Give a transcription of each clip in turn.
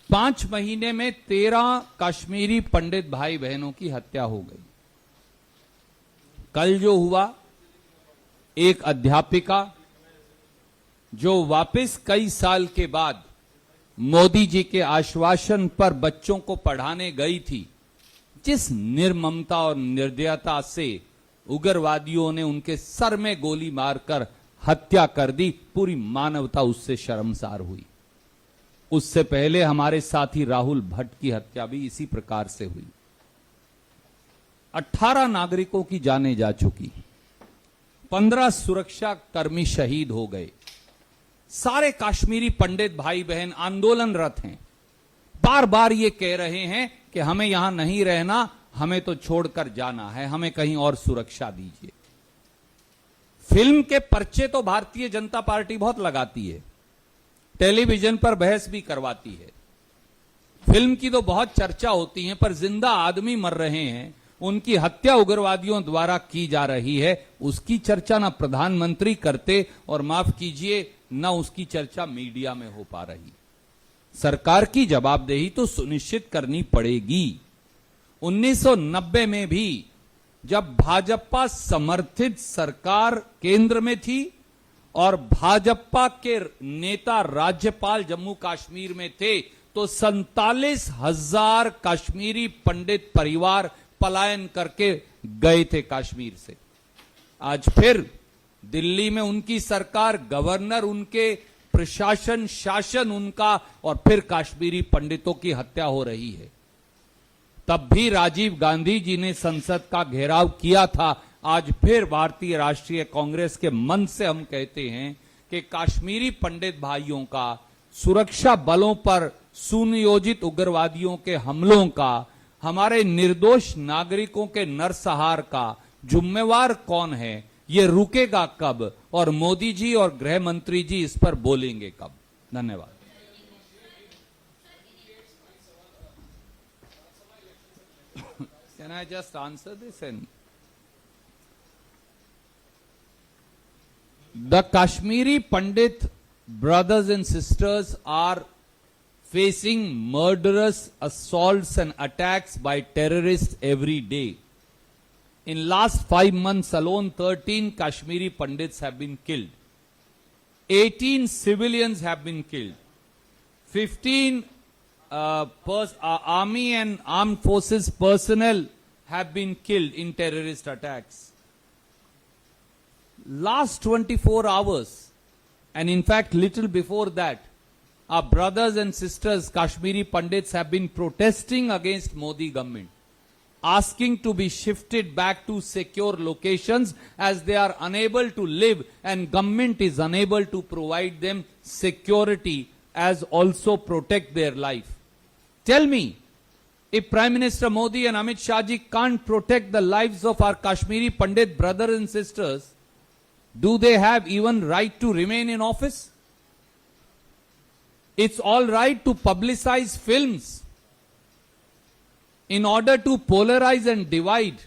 5 महीने में 13 कश्मीरी पंडित भाई बहनों की हत्या हो गई। कल जो हुआ, एक अध्यापिका जो वापस कई साल के बाद मोदी जी के आश्वासन पर बच्चों को पढ़ाने गई थी, जिस निर्ममता और निर्दयता से उग्रवादियों ने उनके सर में गोली मारकर हत्या कर दी, पूरी मानवता उससे शर्मसार हुई। उससे पहले हमारे साथी राहुल भट्ट की हत्या भी इसी प्रकार से हुई। 18 नागरिकों की जानें जा चुकी, 15 सुरक्षा कर्मी शहीद हो गए। सारे कश्मीरी पंडित भाई बहन आंदोलनरत हैं, बार बार ये कह रहे हैं कि हमें यहां नहीं रहना, हमें तो छोड़कर जाना है, हमें कहीं और सुरक्षा दीजिए। फिल्म के पर्चे तो भारतीय जनता पार्टी बहुत लगाती है, टेलीविजन पर बहस भी करवाती है, फिल्म की तो बहुत चर्चा होती है, पर जिंदा आदमी मर रहे हैं, उनकी हत्या उग्रवादियों द्वारा की जा रही है, उसकी चर्चा ना प्रधानमंत्री करते और माफ कीजिए ना उसकी चर्चा मीडिया में हो पा रही। सरकार की जवाबदेही तो सुनिश्चित करनी पड़ेगी। 1990 में भी जब भाजपा समर्थित सरकार केंद्र में थी और भाजपा के नेता राज्यपाल जम्मू कश्मीर में थे, तो 47,000 कश्मीरी पंडित परिवार पलायन करके गए थे कश्मीर से। आज फिर दिल्ली में उनकी सरकार, गवर्नर उनके, प्रशासन शासन उनका, और फिर कश्मीरी पंडितों की हत्या हो रही है। तब भी राजीव गांधी जी ने संसद का घेराव किया था। आज फिर भारतीय राष्ट्रीय कांग्रेस के मन से हम कहते हैं कि कश्मीरी पंडित भाइयों का, सुरक्षा बलों पर सुनियोजित उग्रवादियों के हमलों का, हमारे निर्दोष नागरिकों के नरसंहार का जिम्मेवार कौन है, ये रुकेगा कब, और मोदी जी और गृह मंत्री जी इस पर बोलेंगे कब? धन्यवाद। Can I just answer this? And the Kashmiri Pandit brothers and sisters are facing murderous assaults and attacks by terrorists every day. In last 5 months alone, 13 Kashmiri Pandits have been killed. 18 civilians have been killed. 15 army and armed forces personnel have been killed in terrorist attacks. Last 24 hours, and in fact little before that, our brothers and sisters, Kashmiri Pandits, have been protesting against Modi government, asking to be shifted back to secure locations as they are unable to live and government is unable to provide them security as also protect their life. Tell me, if Prime Minister Modi and Amit Shah ji can't protect the lives of our Kashmiri Pandit brothers and sisters, do they have even right to remain in office? It's all right to publicize films in order to polarize and divide,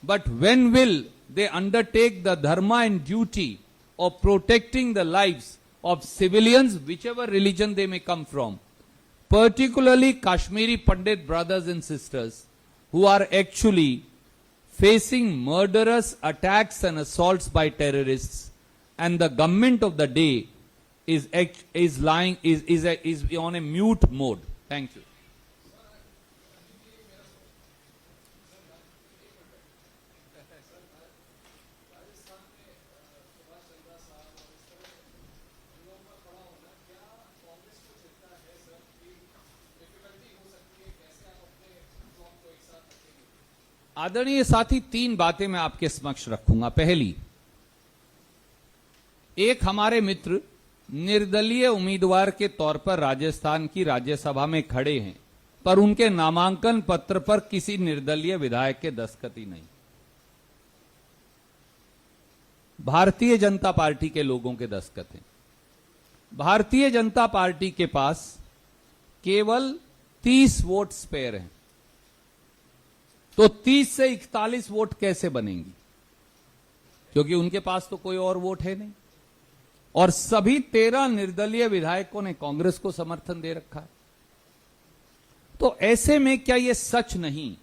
but when will they undertake the dharma and duty of protecting the lives of civilians, whichever religion they may come from? Particularly Kashmiri Pandit brothers and sisters who are actually facing murderous attacks and assaults by terrorists, and the government of the day is on a mute mode. Thank you. आदरणीय साथी, 3 बातें मैं आपके समक्ष रखूंगा। पहली, एक हमारे मित्र निर्दलीय उम्मीदवार के तौर पर राजस्थान की राज्यसभा में खड़े हैं, पर उनके नामांकन पत्र पर किसी निर्दलीय विधायक के दस्तखत ही नहीं। भारतीय जनता पार्टी के लोगों के दस्तखत हैं। भारतीय जनता पार्टी के पास केवल 30 वोट स्पेयर हैं, तो 30 से 41 वोट कैसे बनेंगी? क्योंकि उनके पास तो कोई और वोट है नहीं, और सभी 13 निर्दलीय विधायकों ने कांग्रेस को समर्थन दे रखा है। तो ऐसे में क्या यह सच नहीं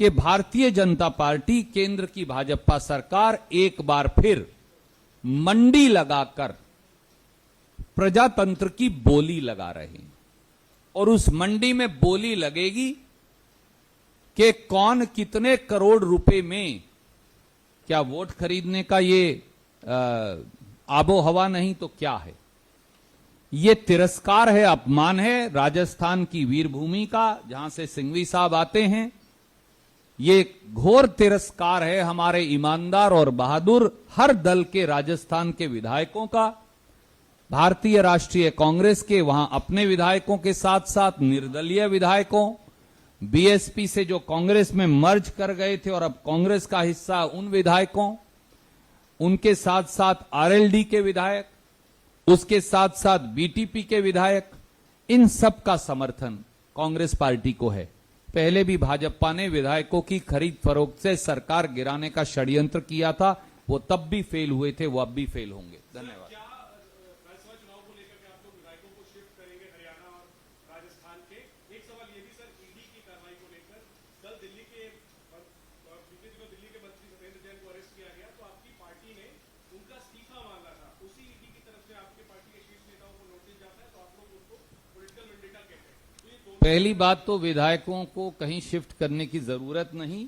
कि भारतीय जनता पार्टी, केंद्र की भाजपा सरकार एक बार फिर मंडी लगाकर प्रजातंत्र की बोली लगा रहे हैं? और उस मंडी में बोली लगेगी कि कौन कितने करोड़ रुपए में, क्या वोट खरीदने का ये आबो हवा नहीं तो क्या है? ये तिरस्कार है, अपमान है राजस्थान की वीरभूमि का, जहां से सिंघवी साहब आते हैं। ये घोर तिरस्कार है हमारे ईमानदार और बहादुर हर दल के राजस्थान के विधायकों का, भारतीय राष्ट्रीय कांग्रेस के वहां अपने विधायकों के साथ साथ निर्दलीय विधायकों, बीएसपी से जो कांग्रेस में मर्ज कर गए थे और अब कांग्रेस का हिस्सा उन विधायकों, उनके साथ साथ आरएलडी के विधायक, उसके साथ साथ बीटीपी के विधायक, इन सब का समर्थन कांग्रेस पार्टी को है। पहले भी भाजपा ने विधायकों की खरीद फरोख्त से सरकार गिराने का षड्यंत्र किया था, वो तब भी फेल हुए थे, वो अब भी फेल होंगे। धन्यवाद। पहली बात तो विधायकों को कहीं शिफ्ट करने की जरूरत नहीं।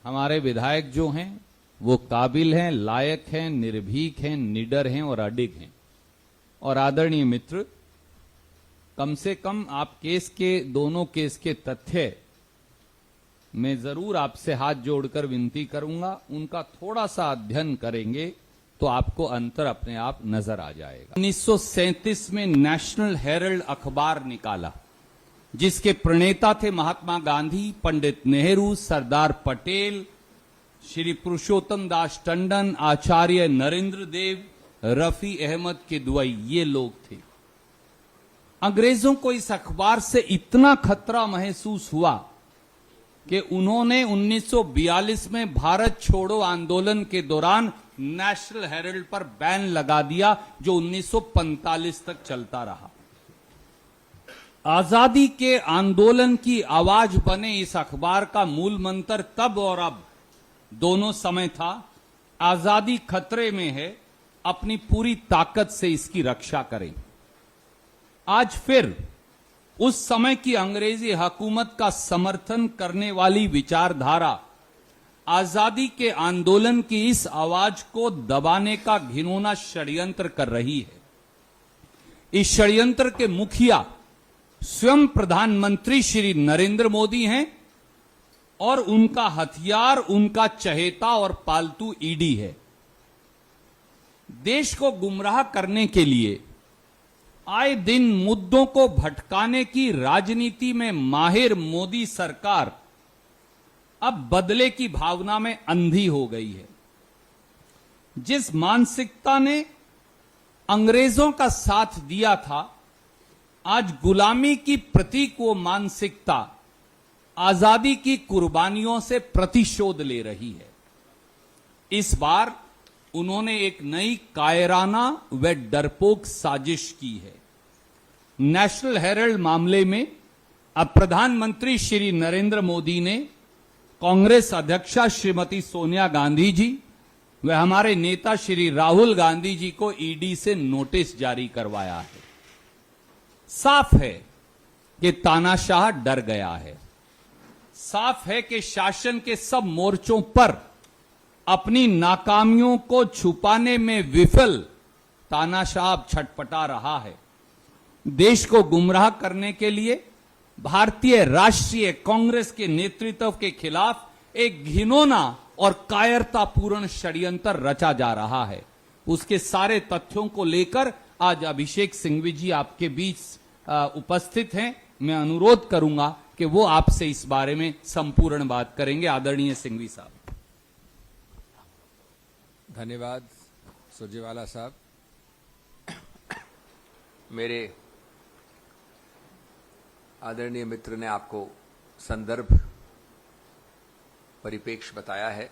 हमारे विधायक जो हैं वो काबिल हैं, लायक हैं, निर्भीक हैं, निडर हैं और अडिग हैं। और आदरणीय मित्र, कम से कम आप दोनों केस के तथ्य मैं जरूर आपसे हाथ जोड़कर विनती करूंगा, उनका थोड़ा सा अध्ययन करेंगे तो आपको अंतर अपने आप नजर आ जाएगा। 1937 में नेशनल हेरल्ड अखबार निकाला, जिसके प्रणेता थे महात्मा गांधी, पंडित नेहरू, सरदार पटेल, श्री पुरुषोत्तम दास टंडन, आचार्य नरेंद्र देव, रफी अहमद किदवई, ये लोग थे। अंग्रेजों को इस अखबार से इतना खतरा महसूस हुआ कि उन्होंने 1942 में भारत छोड़ो आंदोलन के दौरान नेशनल हेरल्ड पर बैन लगा दिया, जो 1945 तक चलता रहा। आजादी के आंदोलन की आवाज बने इस अखबार का मूल मंत्र तब और अब दोनों समय था, आजादी खतरे में है, अपनी पूरी ताकत से इसकी रक्षा करें। आज फिर उस समय की अंग्रेजी हुकूमत का समर्थन करने वाली विचारधारा आजादी के आंदोलन की इस आवाज को दबाने का घिनौना षड्यंत्र कर रही है। इस षड्यंत्र के मुखिया स्वयं प्रधानमंत्री श्री नरेंद्र मोदी हैं और उनका हथियार उनका चहेता और पालतू ईडी है। देश को गुमराह करने के लिए आए दिन मुद्दों को भटकाने की राजनीति में माहिर मोदी सरकार अब बदले की भावना में अंधी हो गई है। जिस मानसिकता ने अंग्रेजों का साथ दिया था, आज गुलामी की प्रतीक वो मानसिकता आजादी की कुर्बानियों से प्रतिशोध ले रही है। इस बार उन्होंने एक नई कायराना व डरपोक साजिश की है। नेशनल हेरल्ड मामले में अब प्रधानमंत्री श्री नरेंद्र मोदी ने कांग्रेस अध्यक्षा श्रीमती सोनिया गांधी जी व हमारे नेता श्री राहुल गांधी जी को ईडी से नोटिस जारी करवाया है। साफ है कि तानाशाह डर गया है। साफ है कि शासन के सब मोर्चों पर अपनी नाकामियों को छुपाने में विफल तानाशाह छटपटा रहा है। देश को गुमराह करने के लिए भारतीय राष्ट्रीय कांग्रेस के नेतृत्व के खिलाफ एक घिनौना और कायरतापूर्ण षड्यंत्र रचा जा रहा है। उसके सारे तथ्यों को लेकर आज अभिषेक सिंघवी जी आपके बीच उपस्थित हैं। मैं अनुरोध करूंगा कि वो आपसे इस बारे में संपूर्ण बात करेंगे। आदरणीय सिंघवी साहब। धन्यवाद सुरजेवाला साहब। मेरे आदरणीय मित्र ने आपको संदर्भ परिप्रेक्ष्य बताया है।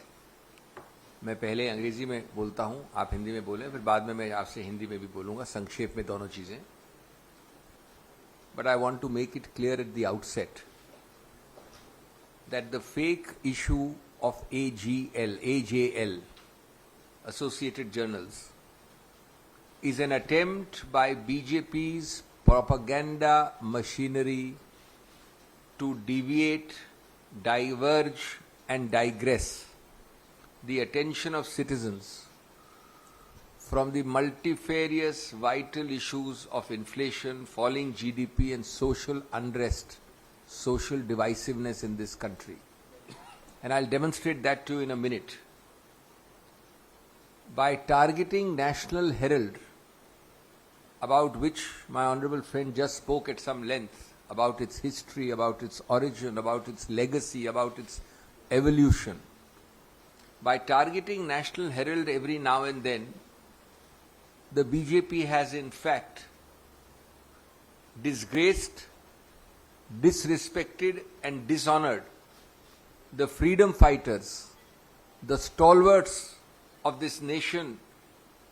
मैं पहले अंग्रेजी में बोलता हूं, आप हिंदी में बोलें, फिर बाद में मैं आपसे हिंदी में भी बोलूंगा, संक्षेप में दोनों चीजें। but I want to make it clear at the outset that the fake issue of AJL, Associated Journals, is an attempt by BJP's propaganda machinery to deviate, diverge, and digress the attention of citizens from the multifarious vital issues of inflation, falling GDP, and social unrest, social divisiveness in this country. And I'll demonstrate that to you in a minute. By targeting National Herald, about which my honorable friend just spoke at some length, about its history, about its origin, about its legacy, about its evolution. By targeting National Herald every now and then, the BJP has in fact disgraced, disrespected and dishonored the freedom fighters, the stalwarts of this nation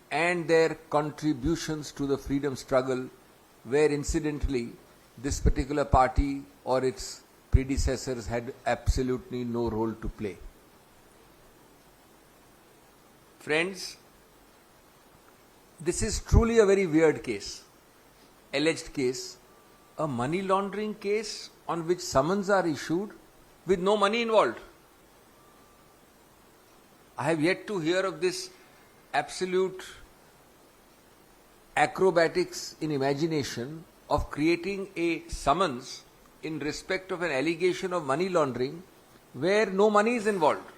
and their contributions to the freedom struggle, where incidentally this particular party or its predecessors had absolutely no role to play. Friends, this is truly a very weird case, alleged case, a money laundering case on which summons are issued with no money involved. I have yet to hear of this absolute acrobatics in imagination of creating a summons in respect of an allegation of money laundering where no money is involved.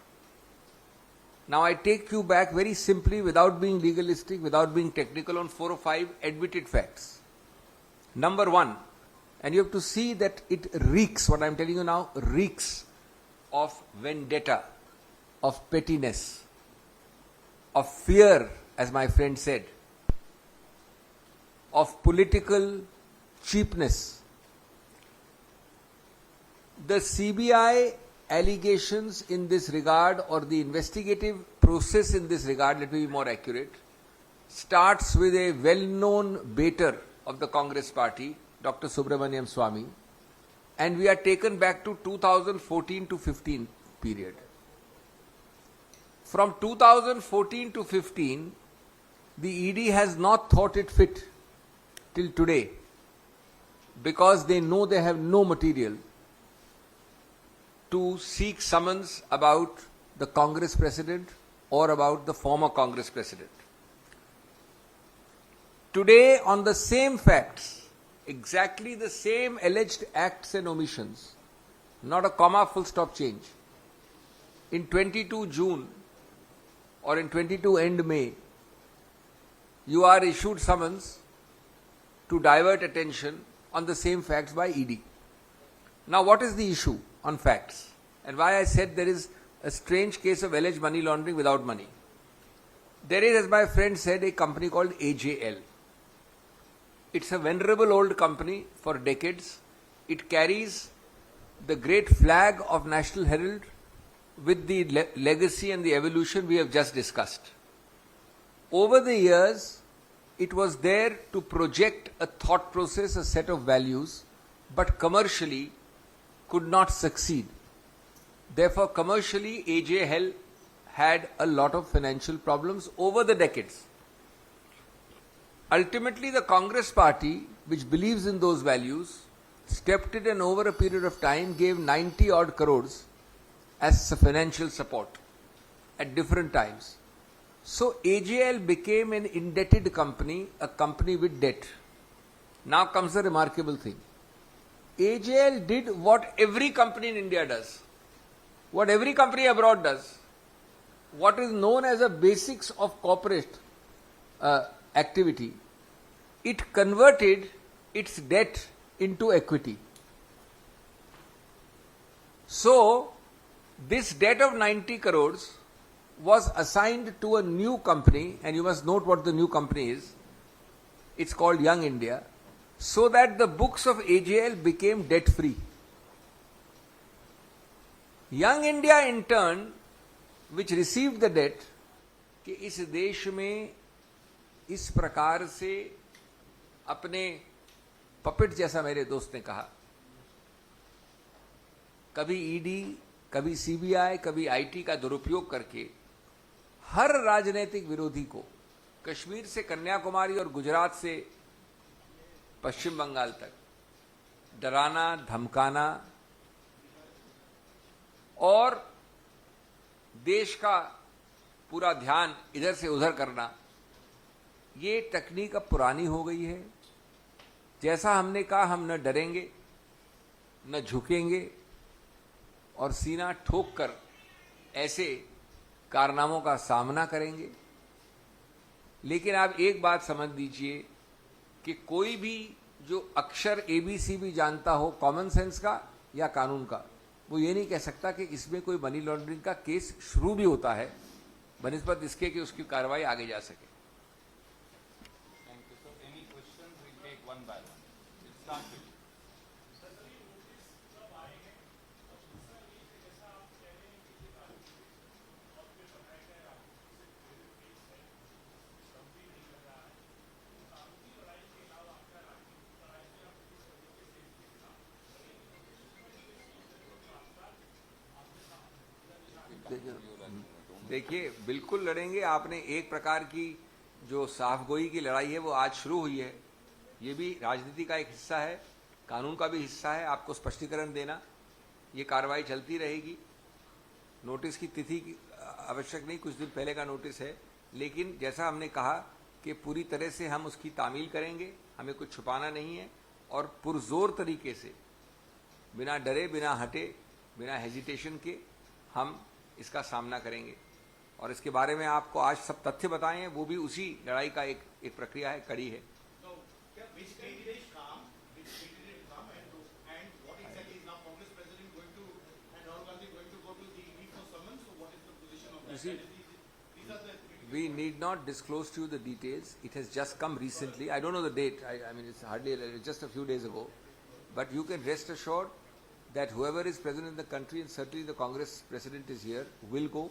Now I take you back very simply, without being legalistic, without being technical, on 4 or 5 admitted facts. Number 1, and you have to see that it reeks, what I am telling you now, reeks of vendetta, of pettiness, of fear, as my friend said, of political cheapness. The CBI allegations in this regard, or the investigative process in this regard, let me be more accurate, starts with a well-known baiter of the Congress party, Dr. Subramaniam Swamy, and we are taken back to 2014 to 15 period. From 2014 to 15, the ED has not thought it fit till today, because they know they have no material to seek summons about the Congress president or about the former Congress president. Today, on the same facts, exactly the same alleged acts and omissions, not a comma, full stop change, in 22 June or in 22 end May, you are issued summons to divert attention on the same facts by ED. Now, what is the issue on facts, and why I said there is a strange case of alleged money laundering without money? There is, as my friend said, a company called AJL. It's a venerable old company for decades. It carries the great flag of National Herald with the legacy and the evolution we have just discussed. Over the years, it was there to project a thought process, a set of values, but commercially could not succeed. Therefore, commercially, AJL had a lot of financial problems over the decades. Ultimately, the Congress party, which believes in those values, stepped in and over a period of time gave 90 odd crores as financial support at different times. So AJL became an indebted company, a company with debt. Now comes the remarkable thing. AJL did what every company in India does, what every company abroad does, what is known as the basics of corporate activity. It converted its debt into equity. So, this debt of 90 crores was assigned to a new company, and you must note what the new company is. It's called Young India, so that the books of AJL became debt-free. Young India, in turn, which received the debt, कि इस देश में इस प्रकार से अपने puppet जैसा मेरे दोस्त ने कहा, कभी ईडी, कभी सीबीआई, कभी आईटी का दुरुपयोग करके हर राजनीतिक विरोधी को कश्मीर से कन्याकुमारी और गुजरात से पश्चिम बंगाल तक डराना, धमकाना और देश का पूरा ध्यान इधर से उधर करना, ये तकनीक अब पुरानी हो गई है। जैसा हमने कहा, हम न डरेंगे न झुकेंगे और सीना ठोक कर ऐसे कारनामों का सामना करेंगे। लेकिन आप एक बात समझ लीजिए कि कोई भी जो अक्षर एबीसी भी जानता हो कॉमन सेंस का या कानून का, वो ये नहीं कह सकता कि इसमें कोई मनी लॉन्ड्रिंग का केस शुरू भी होता है बनिस्बत इसके कि उसकी कार्रवाई आगे जा सके। Thank you, sir. Any questions? We'll take one by one. We'll start with you. देखिए, बिल्कुल लड़ेंगे। आपने एक प्रकार की जो साफगोई की लड़ाई है वो आज शुरू हुई है। ये भी राजनीति का एक हिस्सा है, कानून का भी हिस्सा है। आपको स्पष्टीकरण देना, ये कार्रवाई चलती रहेगी। नोटिस की तिथि आवश्यक नहीं, कुछ दिन पहले का नोटिस है, लेकिन जैसा हमने कहा कि पूरी तरह से हम उसकी तामील करेंगे, हमें कुछ छुपाना नहीं है और पुरजोर तरीके से, बिना डरे, बिना हटे, बिना हेजिटेशन के हम इसका सामना करेंगे। और इसके बारे में आपको आज सब तथ्य बताए हैं, वो भी उसी लड़ाई का एक प्रक्रिया है, कड़ी है। We need not disclose to you the details. It has just come recently. I don't know the date. I mean, it's hardly just a few days ago. But you can rest assured that whoever is present in the country, and certainly the Congress president is here, will go.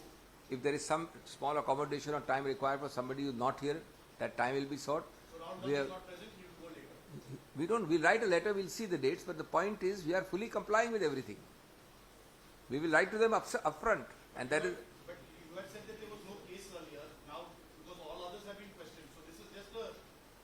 If there is some small accommodation or time required for somebody who is not here, that time will be sought. So Rahul Gandhi is not present, he will go later. We don't. We'll write a letter. We'll see the dates. But the point is, we are fully complying with everything. We will write to them upfront, and that is. But you had said that there was no case earlier. Now, because all others have been questioned, so this is just a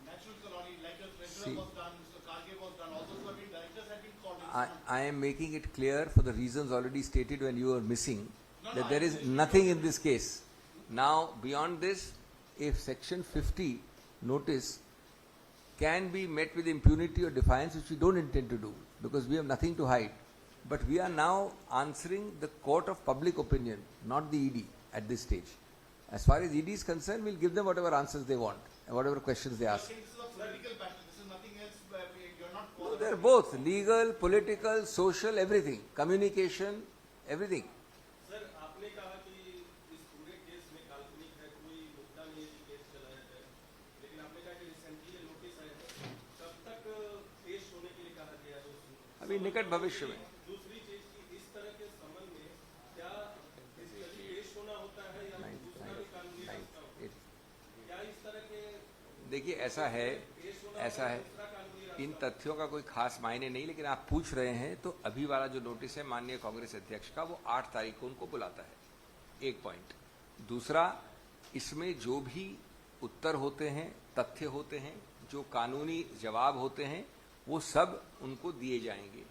natural colony, like a treasurer was done, Mr. Karge was done, all those who have been directors have been called. I am making it clear for the reasons already stated when you were missing that there is nothing in this case. Now, beyond this, if Section 50 notice can be met with impunity or defiance, which we don't intend to do because we have nothing to hide. But we are now answering the court of public opinion, not the ED at this stage. As far as ED is concerned, we'll give them whatever answers they want and whatever questions they I ask. think this is a political battle. This is nothing else. You're not. No, they're both legal, political, social, everything, communication, everything. Sir, आपने कहा कि इस पूरे case में काल्पनिक है, कोई मुद्दा नहीं है कि केस चलाया जाए, लेकिन आपने कहा कि रिसेंटली नोटिस आया है, कब तक पेश होने के लिए कहा गया है? अभी निकट भविष्य में। दूसरी चीज की इस तरह के संबंध में क्या किसी अभी पेश होना होता है या दूसरा भी कानूनी रास्ता होता है? क्या इस तरह के देखिए, ऐसा है, इन तथ्यों का कोई खास मायने नहीं, लेकिन आप पूछ रहे हैं तो अभी वाला जो नोटिस है माननीय कांग्रेस अध्यक्ष का, वो 8 तारीख को उनको बुलाता है। एक पॉइंट। दूसरा, इसमें जो भी उत्तर होते हैं, तथ्य होते हैं, जो कानूनी जवाब होते हैं, वो सब उनको दिए जाएंगे।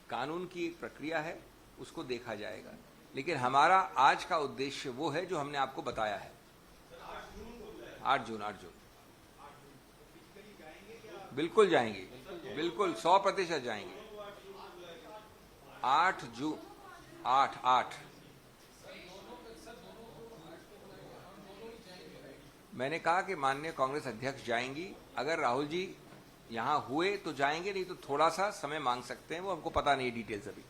कानून की एक प्रक्रिया है, उसको देखा जाएगा। लेकिन हमारा आज का उद्देश्य वो है जो हमने आपको बताया है। 8 जून बिल्कुल जाएंगे, बिल्कुल 100% जाएंगे। 8 जून 8 मैंने कहा कि माननीय कांग्रेस अध्यक्ष जाएंगी। अगर राहुल जी यहां हुए तो जाएंगे, नहीं तो थोड़ा सा समय मांग सकते हैं, वो हमको पता नहीं डिटेल्स अभी।